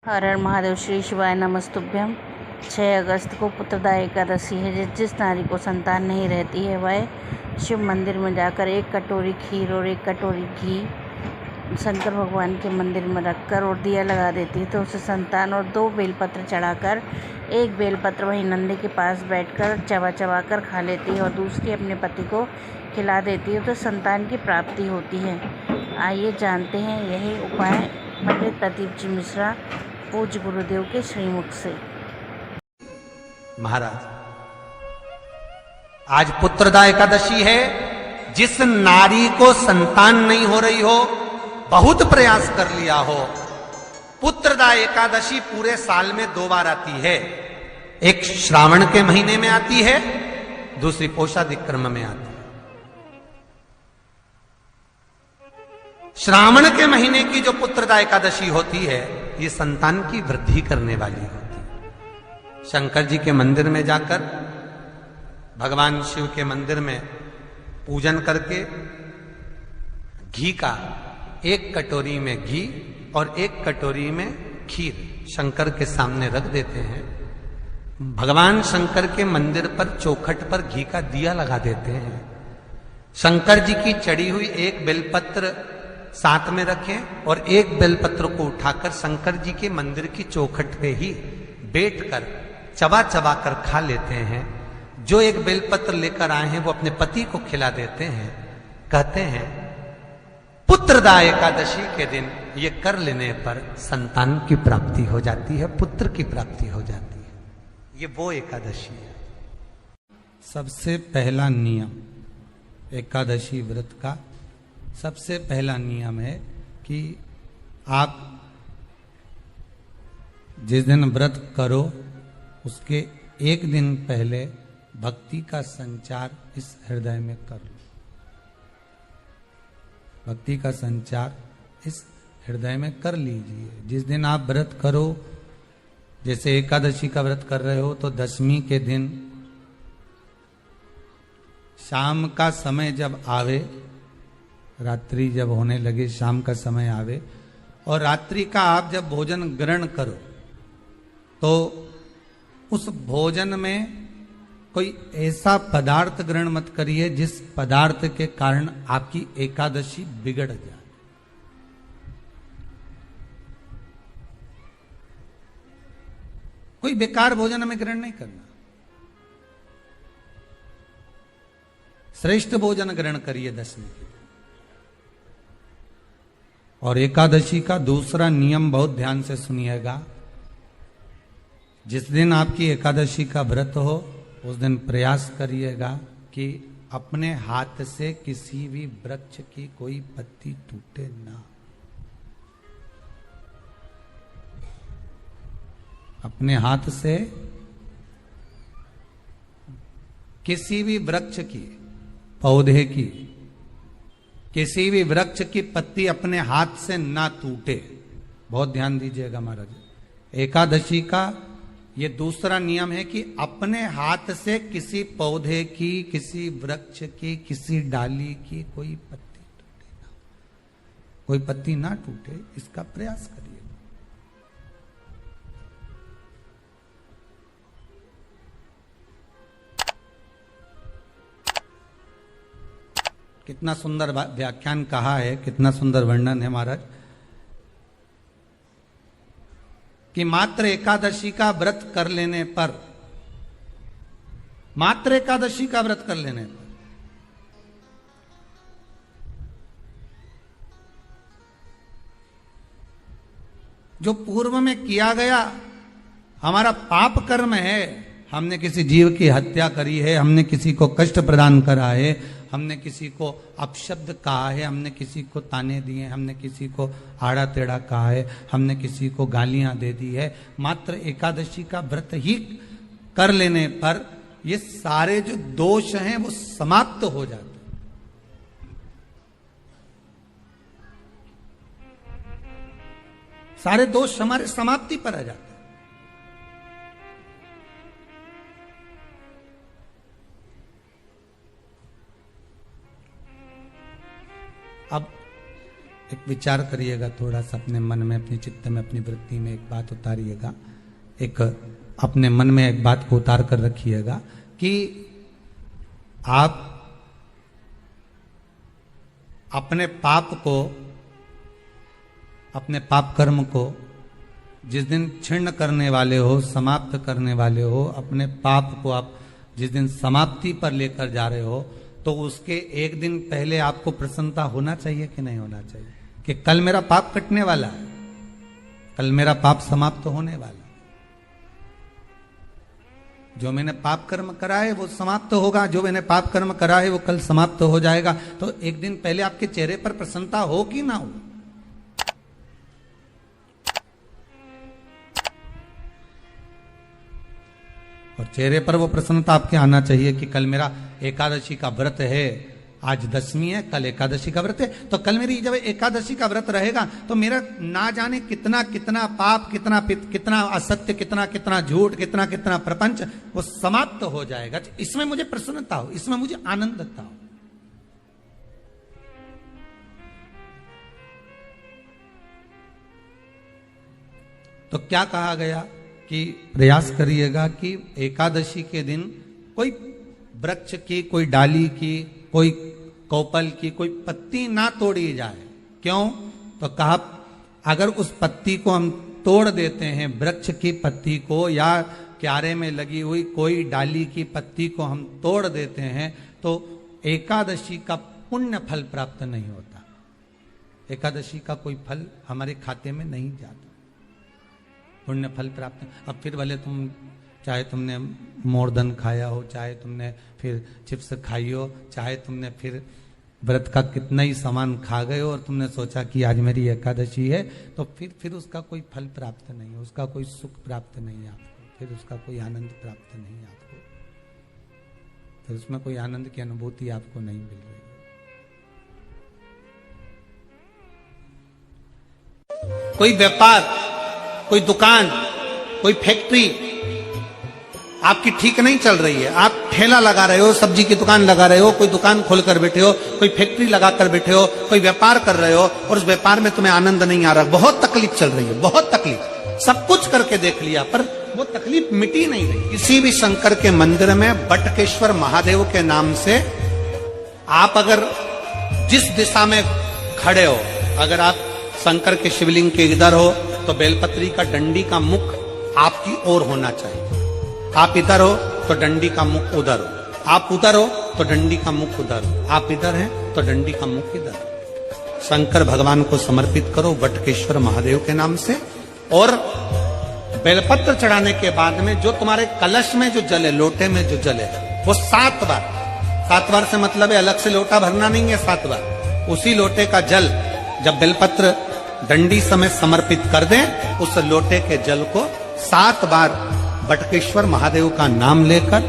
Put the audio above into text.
हर हर महादेव। श्री शिवाय नमस्तुभ्यम। 6 अगस्त को पुत्रदा एकादशी है। जिस नारी को संतान नहीं रहती है वह शिव मंदिर में जाकर 1 कटोरी खीर और 1 कटोरी घी शंकर भगवान के मंदिर में रखकर और दिया लगा देती है तो उसे संतान, और 2 बेलपत्र चढ़ाकर 1 बेलपत्र वहीं नंदी के पास बैठकर चबा चबा कर खा लेती है और दूसरी अपने पति को खिला देती है तो संतान की प्राप्ति होती है। आइए जानते हैं यही उपाय पंडित प्रदीप जी मिश्रा पूज्य गुरुदेव के श्रीमुख से। महाराज, आज पुत्रदा एकादशी है। जिस नारी को संतान नहीं हो रही हो, बहुत प्रयास कर लिया हो, पुत्रदा एकादशी पूरे साल में 2 बार आती है। एक श्रावण के महीने में आती है, दूसरी पोषादिक्रम में आती है। श्रावण के महीने की जो पुत्रदा एकादशी होती है, ये संतान की वृद्धि करने वाली होती है। शंकर जी के मंदिर में जाकर, भगवान शिव के मंदिर में पूजन करके घी का 1 कटोरी में घी और 1 कटोरी में खीर शंकर के सामने रख देते हैं। भगवान शंकर के मंदिर पर चौखट पर घी का दिया लगा देते हैं। शंकर जी की चढ़ी हुई 1 बेलपत्र साथ में रखें और 1 बेलपत्र को उठाकर शंकर जी के मंदिर की चौखट पे ही बैठकर चबा चबा कर खा लेते हैं। जो 1 बेलपत्र लेकर आए हैं वो अपने पति को खिला देते हैं। कहते हैं पुत्रदा एकादशी के दिन ये कर लेने पर संतान की प्राप्ति हो जाती है, पुत्र की प्राप्ति हो जाती है। ये वो एकादशी है। सबसे पहला नियम एकादशी व्रत का, सबसे पहला नियम है कि आप जिस दिन व्रत करो उसके 1 दिन पहले भक्ति का संचार इस हृदय में कर लो। भक्ति का संचार इस हृदय में कर लीजिए। जिस दिन आप व्रत करो, जैसे एकादशी का व्रत कर रहे हो तो 10वीं के दिन शाम का समय जब आवे, रात्रि जब होने लगे, शाम का समय आवे और रात्रि का आप जब भोजन ग्रहण करो तो उस भोजन में कोई ऐसा पदार्थ ग्रहण मत करिए जिस पदार्थ के कारण आपकी एकादशी बिगड़ जाए। कोई बेकार भोजन हमें ग्रहण नहीं करना। श्रेष्ठ भोजन ग्रहण करिए 10वीं के। और एकादशी का दूसरा नियम बहुत ध्यान से सुनिएगा। जिस दिन आपकी एकादशी का व्रत हो उस दिन प्रयास करिएगा कि अपने हाथ से किसी भी वृक्ष की कोई पत्ती टूटे ना। अपने हाथ से किसी भी वृक्ष की, पौधे की, किसी भी वृक्ष की पत्ती अपने हाथ से ना टूटे। बहुत ध्यान दीजिएगा महाराज। एकादशी का ये दूसरा नियम है कि अपने हाथ से किसी पौधे की, किसी वृक्ष की, किसी डाली की कोई पत्ती टूटे ना, कोई पत्ती ना टूटे, इसका प्रयास करिए। कितना सुंदर व्याख्यान कहा है, कितना सुंदर वर्णन है महाराज कि मात्र एकादशी का व्रत कर लेने पर, मात्र एकादशी का व्रत कर लेने पर जो पूर्व में किया गया हमारा पाप कर्म है, हमने किसी जीव की हत्या करी है, हमने किसी को कष्ट प्रदान करा है, हमने किसी को अपशब्द कहा है, हमने किसी को ताने दिए, हमने किसी को आड़ा टेढ़ा कहा है, हमने किसी को गालियां दे दी है, मात्र एकादशी का व्रत ही कर लेने पर ये सारे जो दोष हैं वो समाप्त हो जाते हैं। सारे दोष हमारे समाप्ति पर आ जाते हैं। अब एक विचार करिएगा, थोड़ा सा अपने मन में, अपने चित्त में, अपनी वृत्ति में एक बात उतारिएगा, एक अपने मन में एक बात को उतार कर रखिएगा कि आप अपने पाप को, अपने पाप कर्म को जिस दिन छिन्न करने वाले हो, समाप्त करने वाले हो, अपने पाप को आप जिस दिन समाप्ति पर लेकर जा रहे हो, तो उसके एक दिन पहले आपको प्रसन्नता होना चाहिए कि नहीं होना चाहिए कि कल मेरा पाप कटने वाला है, कल मेरा पाप समाप्त होने वाला है, जो मैंने पाप कर्म करा है वो समाप्त होगा, जो मैंने पाप कर्म करा है वो कल समाप्त हो जाएगा। तो एक दिन पहले आपके चेहरे पर प्रसन्नता हो कि ना हो? और चेहरे पर वो प्रसन्नता आपके आना चाहिए कि कल मेरा एकादशी का व्रत है, आज दशमी है, कल एकादशी का व्रत है, तो कल मेरी जब एकादशी का व्रत रहेगा तो मेरा ना जाने कितना कितना पाप, कितना कितना असत्य, कितना कितना झूठ, कितना कितना प्रपंच वो समाप्त हो जाएगा। इसमें मुझे प्रसन्नता हो, इसमें मुझे आनंदता हो। तो क्या कहा गया कि प्रयास करिएगा कि एकादशी के दिन कोई वृक्ष की, कोई डाली की, कोई कोपल की कोई पत्ती ना तोड़ी जाए। क्यों? तो कहा अगर उस पत्ती को हम तोड़ देते हैं, वृक्ष की पत्ती को या क्यारे में लगी हुई कोई डाली की पत्ती को हम तोड़ देते हैं तो एकादशी का पुण्य फल प्राप्त नहीं होता, एकादशी का कोई फल हमारे खाते में नहीं जाता, पुण्य फल प्राप्त। अब फिर भले तुम चाहे तुमने मोरदन खाया हो, चाहे तुमने फिर चिप्स खाई हो, चाहे तुमने फिर व्रत का कितना ही सामान खा गए हो और तुमने सोचा कि आज मेरी एकादशी है, तो फिर उसका कोई फल प्राप्त नहीं है, उसका कोई सुख प्राप्त नहीं है आपको, फिर उसका कोई आनंद प्राप्त नहीं है आपको, फिर उसमें कोई आनंद की अनुभूति आपको नहीं मिल रही। कोई व्यापार, कोई दुकान, कोई फैक्ट्री आपकी ठीक नहीं चल रही है, आप ठेला लगा रहे हो, सब्जी की दुकान लगा रहे हो, कोई दुकान खोल कर बैठे हो, कोई फैक्ट्री लगा कर बैठे हो, कोई व्यापार कर रहे हो और उस व्यापार में तुम्हें आनंद नहीं आ रहा, बहुत तकलीफ चल रही है, बहुत तकलीफ, सब कुछ करके देख लिया पर वो तकलीफ मिटी नहीं रही। किसी भी शंकर के मंदिर में बटकेश्वर महादेव के नाम से आप अगर जिस दिशा में खड़े हो, अगर आप शंकर के शिवलिंग के इधर हो तो बेलपत्री का डंडी का मुख आपकी ओर होना चाहिए, आप इधर हो तो डंडी का मुख उधर हो, आप उधर हो तो डंडी का मुख उधर हो, आप इधर हैं तो डंडी का मुख इधर हो। शंकर भगवान को समर्पित करो बटकेश्वर महादेव के नाम से, और बेलपत्र चढ़ाने के बाद में जो तुम्हारे कलश में जो जल है, लोटे में जो जल है, वो 7 बार से मतलब है अलग से लोटा भरना नहीं है, 7 बार उसी लोटे का जल जब बेलपत्र डंडी समय समर्पित कर दें, उस लोटे के जल को 7 बार बटकेश्वर महादेव का नाम लेकर